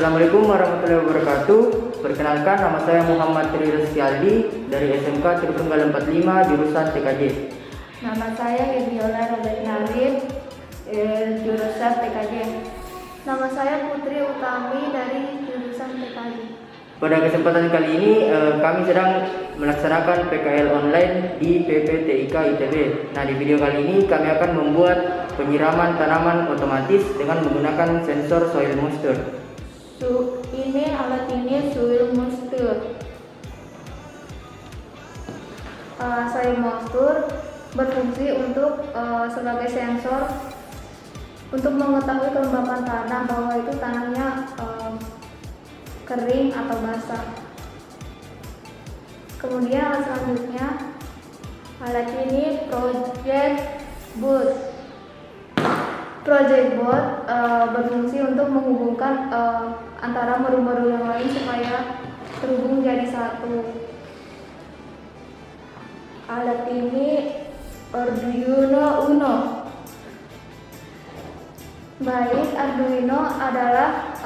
Assalamualaikum warahmatullahi wabarakatuh. Perkenalkan, nama saya Muhammad Tri Rizky Aldi dari SMK Tritunggal 45 jurusan TKJ. Nama saya Yudhiola Robert Nalim, jurusan TKJ. Nama saya Putri Utami dari jurusan TKJ. Pada kesempatan kali ini kami sedang melaksanakan PKL online di PPTIK ITB. Nah, di video kali ini kami akan membuat penyiraman tanaman otomatis dengan menggunakan sensor soil moisture. Alat ini soil moisture. Soil moisture berfungsi untuk sebagai sensor untuk mengetahui kelembapan tanah, bahwa itu tanahnya kering atau basah. Kemudian alat selanjutnya, alat ini project board berfungsi untuk menghubungkan antara modul-modul yang lain supaya terhubung jadi satu. Alat ini Arduino Uno. Baik, Arduino adalah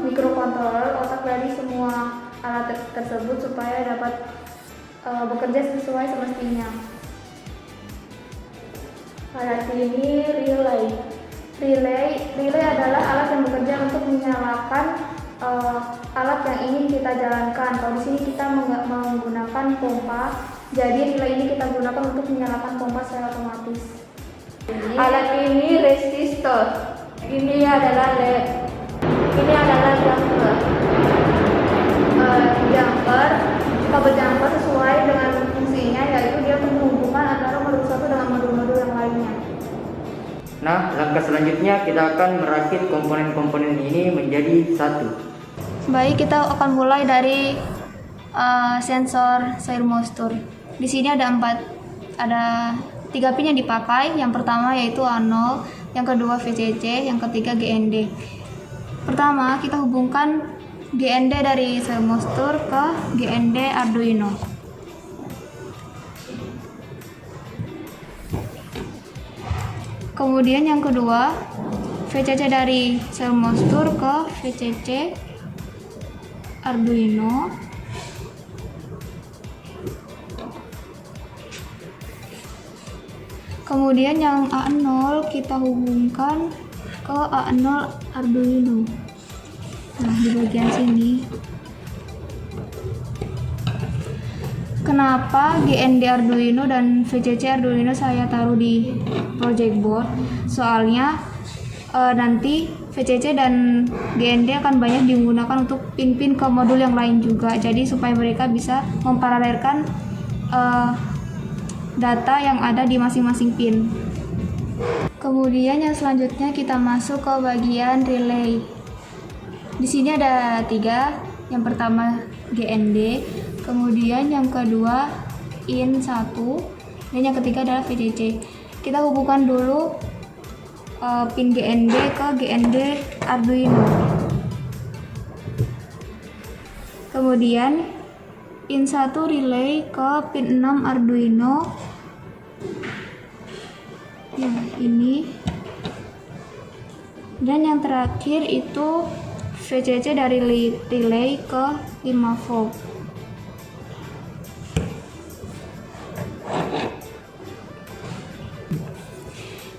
mikrokontroler otak dari semua alat tersebut supaya dapat bekerja sesuai semestinya. Alat ini relay adalah alat yang bekerja untuk menyalakan alat yang ingin kita jalankan. Kalau di sini kita menggunakan pompa, jadi relay ini kita gunakan untuk menyalakan pompa secara otomatis. Alat ini resistor. Ini adalah LED. Ini adalah jumper. Kabel jumper sesuai dengan fungsinya, yaitu dia menghubungkan antara modul satu dengan modul-modul yang lainnya. Nah, langkah selanjutnya kita akan merakit komponen-komponen ini menjadi satu. Baik, kita akan mulai dari sensor soil moisture. Di sini ada 3 pin yang dipakai. Yang pertama yaitu A0, yang kedua VCC, yang ketiga GND. Pertama, kita hubungkan GND dari soil moisture ke GND Arduino. Kemudian yang kedua, VCC dari soil moisture ke VCC Arduino. Kemudian yang A0 kita hubungkan ke A0 Arduino. Nah, di bagian sini. Kenapa GND Arduino dan VCC Arduino saya taruh di project board? Soalnya nanti VCC dan GND akan banyak digunakan untuk pin-pin ke modul yang lain juga. Jadi supaya mereka bisa memparalelkan data yang ada di masing-masing pin. Kemudian yang selanjutnya kita masuk ke bagian relay. Di sini ada 3. Yang pertama GND, kemudian yang kedua IN1, dan yang ketiga adalah VCC. Kita hubungkan dulu pin GND ke GND Arduino. Kemudian IN1 relay ke pin 6 Arduino. Ya, ini. Dan yang terakhir itu VCC dari relay ke 5 volt.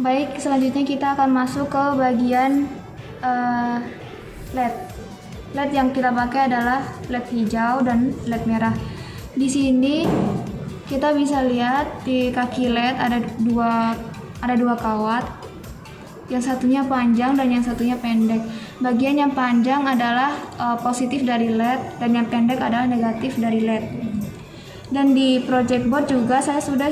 Baik, selanjutnya kita akan masuk ke bagian LED. LED yang kita pakai adalah LED hijau dan LED merah. Di sini kita bisa lihat di kaki LED ada dua kawat. Yang satunya panjang dan yang satunya pendek. Bagian yang panjang adalah positif dari LED dan yang pendek adalah negatif dari LED. Dan di project board juga saya sudah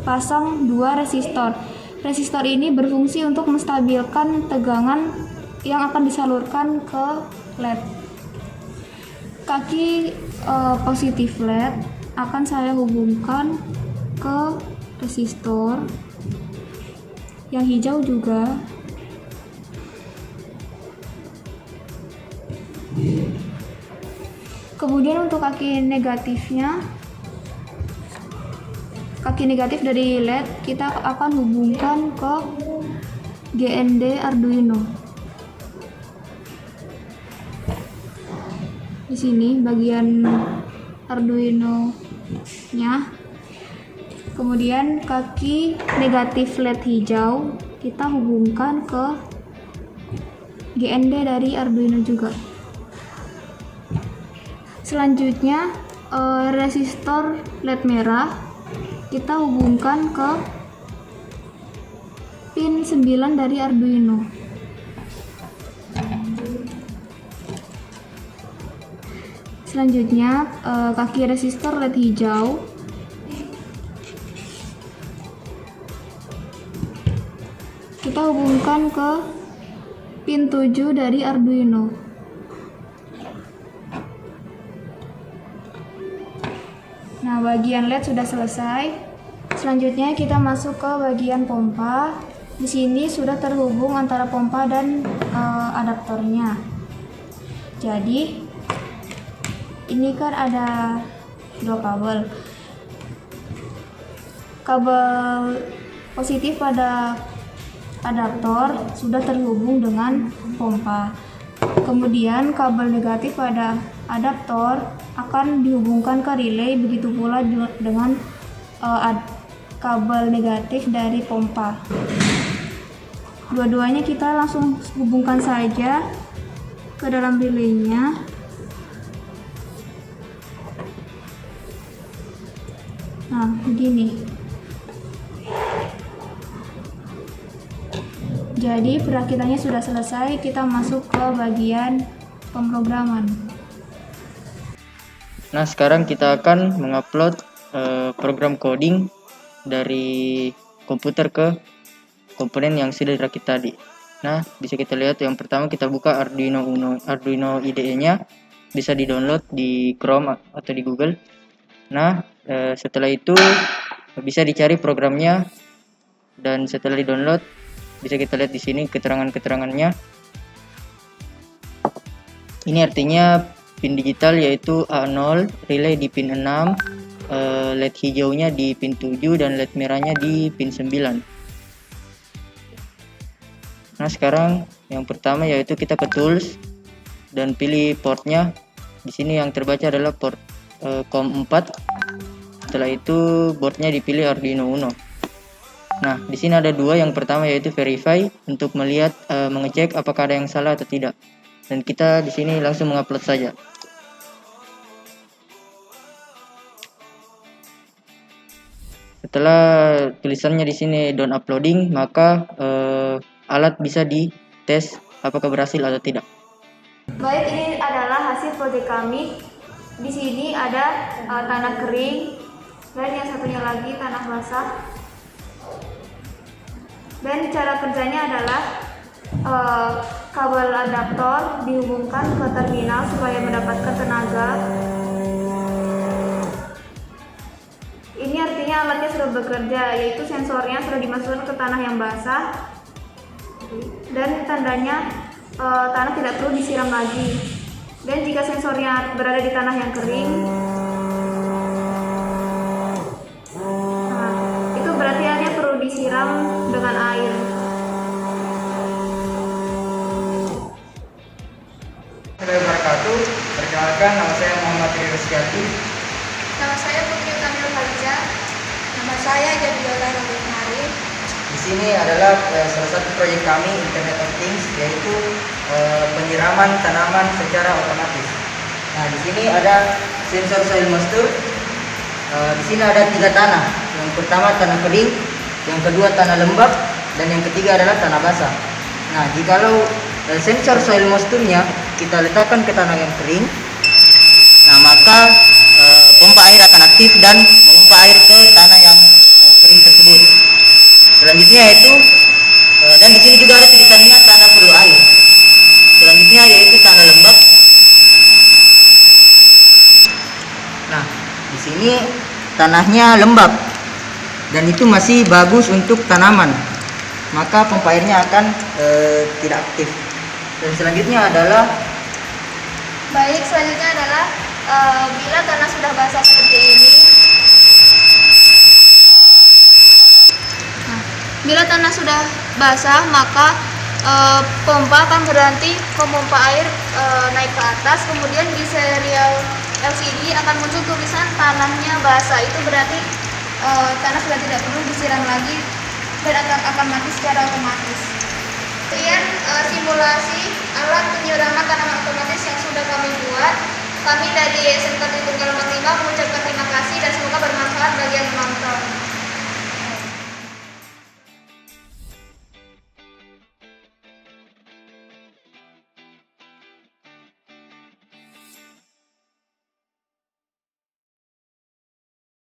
pasang 2 resistor. Resistor ini berfungsi untuk menstabilkan tegangan yang akan disalurkan ke LED. Kaki positif LED akan saya hubungkan ke resistor. Yang hijau juga. Kemudian untuk kaki negatif dari LED kita akan hubungkan ke GND Arduino. di sini bagian Arduino-nya. Kemudian kaki negatif LED hijau kita hubungkan ke GND dari Arduino juga. Selanjutnya resistor LED merah kita hubungkan ke pin 9 dari Arduino. Selanjutnya kaki resistor LED hijau kita hubungkan ke pin 7 dari Arduino. Nah, bagian LED sudah selesai. Selanjutnya kita masuk ke bagian pompa. Di sini sudah terhubung antara pompa dan adaptornya. Jadi ini kan ada dua kabel. Kabel positif pada adaptor sudah terhubung dengan pompa. Kemudian kabel negatif pada adaptor akan dihubungkan ke relay, begitu pula dengan kabel negatif dari pompa. Dua-duanya kita langsung hubungkan saja ke dalam relaynya. Nah, begini. Jadi perakitannya sudah selesai, kita masuk ke bagian pemrograman. Nah, sekarang kita akan mengupload program coding dari komputer ke komponen yang sudah dirakit tadi. Nah, bisa kita lihat yang pertama kita buka Arduino IDE-nya, bisa di-download di Chrome atau di Google. Nah, setelah itu bisa dicari programnya, dan setelah di-download bisa kita lihat di sini keterangan-keterangannya. Ini artinya pin digital yaitu A0, relay di pin 6, LED hijaunya di pin 7 dan LED merahnya di pin 9. Nah, sekarang yang pertama yaitu kita ke tools dan pilih portnya. Di sini yang terbaca adalah port COM4. Setelah itu boardnya dipilih Arduino Uno. Nah, di sini ada dua. Yang pertama yaitu verify, untuk melihat mengecek apakah ada yang salah atau tidak. Dan kita di sini langsung mengupload saja. Setelah tulisannya di sini done uploading, maka alat bisa dites apakah berhasil atau tidak. Baik, ini adalah hasil proyek kami. Di sini ada tanah kering dan yang satunya lagi tanah basah. Dan cara kerjanya adalah kabel adaptor dihubungkan ke terminal supaya mendapatkan tenaga. Ini artinya alatnya sudah bekerja, yaitu sensornya sudah dimasukkan ke tanah yang basah dan tandanya tanah tidak perlu disiram lagi. Dan jika sensornya berada di tanah yang kering, itu berarti hanya perlu disiram dengan air. Assalamualaikum warahmatullahi wabarakatuh. Perkenalkan, nama saya Muhammad Rizkyati. Nama saya Putri Kamil Khaliza. Nama saya Jabiola Robert Mari. Di sini adalah salah satu proyek kami Internet of Things, yaitu penyiraman tanaman secara otomatis. Nah, di sini ada sensor soil moisture. Di sini ada 3 tanah. Yang pertama tanah kering, yang kedua tanah lembab, dan yang ketiga adalah tanah basah. Nah, jikalau sensor soil moisture-nya kita letakkan ke tanah yang kering, nah maka pompa air akan aktif dan memompa air ke tanah yang kering tersebut. Selanjutnya yaitu dan di sini juga ada tulisannya tanah perlu air. Selanjutnya yaitu tanah lembab. Nah, di sini tanahnya lembab dan itu masih bagus untuk tanaman, maka pompa airnya akan tidak aktif. Dan selanjutnya adalah bila tanah sudah basah seperti ini. Nah, bila tanah sudah basah, maka pompa akan berhenti memompa air naik ke atas, kemudian di serial LCD akan muncul tulisan tanahnya basah. Itu berarti tanah sudah tidak perlu disiram lagi dan akan mati secara otomatis. Kemudian simulasi alat penyiraman tanaman otomatis yang sudah kami buat. Kami dari SMK Tritunggal 45 mengucapkan terima kasih dan semoga bermanfaat bagi yang menonton.